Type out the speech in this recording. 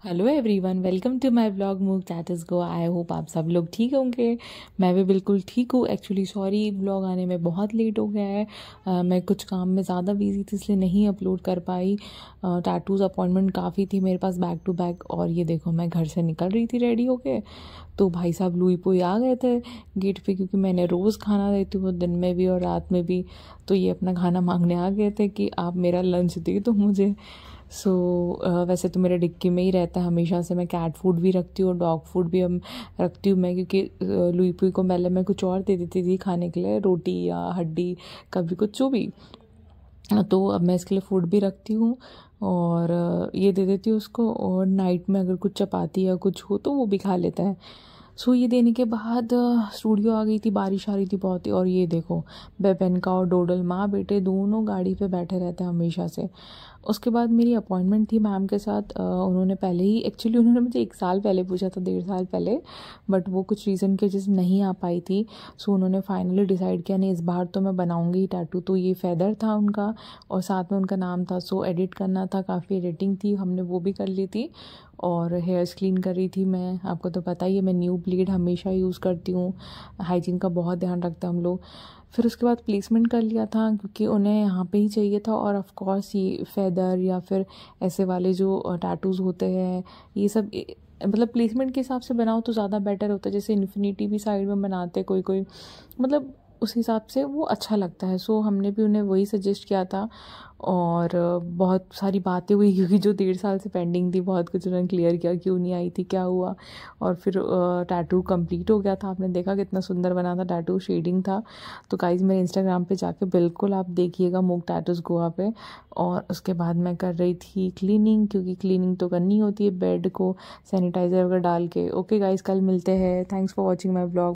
Hello everyone, welcome to my blog मूव टैटस गो। आई होप आप सब लोग ठीक होंगे। मैं भी बिल्कुल ठीक हूँ। एक्चुअली सॉरी, ब्लॉग आने में बहुत लेट हो गया है। मैं कुछ काम में ज़्यादा बिजी थी इसलिए नहीं अपलोड कर पाई। टैटूज़ अपॉइंटमेंट काफ़ी थी मेरे पास बैक टू बैक। और ये देखो, मैं घर से निकल रही थी रेडी होके, तो भाई साहब लुई पुई आ गए थे गेट पे, क्योंकि मैंने रोज़ खाना देती हूँ, दिन में भी और रात में भी। तो ये अपना खाना मांगने आ गए थे कि आप मेरा लंच दे दो मुझे। सो वैसे तो मेरे डिक्की में ही रहता है हमेशा से। मैं कैट फूड भी रखती हूँ, डॉग फूड भी हम रखती हूँ मैं, क्योंकि लुई पुई को पहले मैं कुछ और दे देती थी खाने के लिए, रोटी या हड्डी, कभी कुछ जो भी। तो अब मैं इसके लिए फूड भी रखती हूँ और ये दे देती हूँ उसको। और नाइट में अगर कुछ चपाती या कुछ हो तो वो भी खा लेता है। सो ये देने के बाद स्टूडियो आ गई थी, बारिश आ रही थी बहुत ही। और ये देखो, बेबेन का और डोडल, माँ बेटे दोनों गाड़ी पे बैठे रहते हैं हमेशा से। उसके बाद मेरी अपॉइंटमेंट थी मैम के साथ। उन्होंने पहले ही, एक्चुअली उन्होंने मुझे 1 साल पहले पूछा था, 1.5 साल पहले, बट वो कुछ रीज़न की वजह से नहीं आ पाई थी। सो उन्होंने फाइनली डिसाइड किया, नहीं इस बार तो मैं बनाऊंगी ही टैटू। तो ये फेदर था उनका और साथ में उनका नाम था। सो एडिट करना था, काफ़ी एडिटिंग थी, हमने वो भी कर ली थी। और हेयर्स क्लीन कर रही थी मैं। आपको तो पता ही है, मैं न्यू ब्लेड हमेशा यूज़ करती हूँ। हाइजीन का बहुत ध्यान रखते हैं हम लोग। फिर उसके बाद प्लेसमेंट कर लिया था, क्योंकि उन्हें यहाँ पे ही चाहिए था। और ऑफ कोर्स ये फेदर या फिर ऐसे वाले जो टैटूज़ होते हैं, ये सब मतलब प्लेसमेंट के हिसाब से बनाओ तो ज़्यादा बेटर होता है। जैसे इन्फिनिटी भी साइड में बनाते कोई कोई, मतलब उस हिसाब से वो अच्छा लगता है। सो हमने भी उन्हें वही सजेस्ट किया था। और बहुत सारी बातें हुई, क्योंकि जो 1.5 साल से पेंडिंग थी, बहुत कुछ उन्होंने क्लियर किया, क्यों नहीं आई थी, क्या हुआ। और फिर टैटू कंप्लीट हो गया था। आपने देखा कितना सुंदर बना था टैटू, शेडिंग था। तो गाइज मेरे इंस्टाग्राम पे जाके बिल्कुल आप देखिएगा, मूक टैटूज गोवा पे। और उसके बाद मैं कर रही थी क्लीनिंग, क्योंकि क्लीनिंग तो करनी होती है बेड को सैनिटाइज़र वगैरह डाल के। ओके गाइज, कल मिलते हैं। Thanks for watching my blog.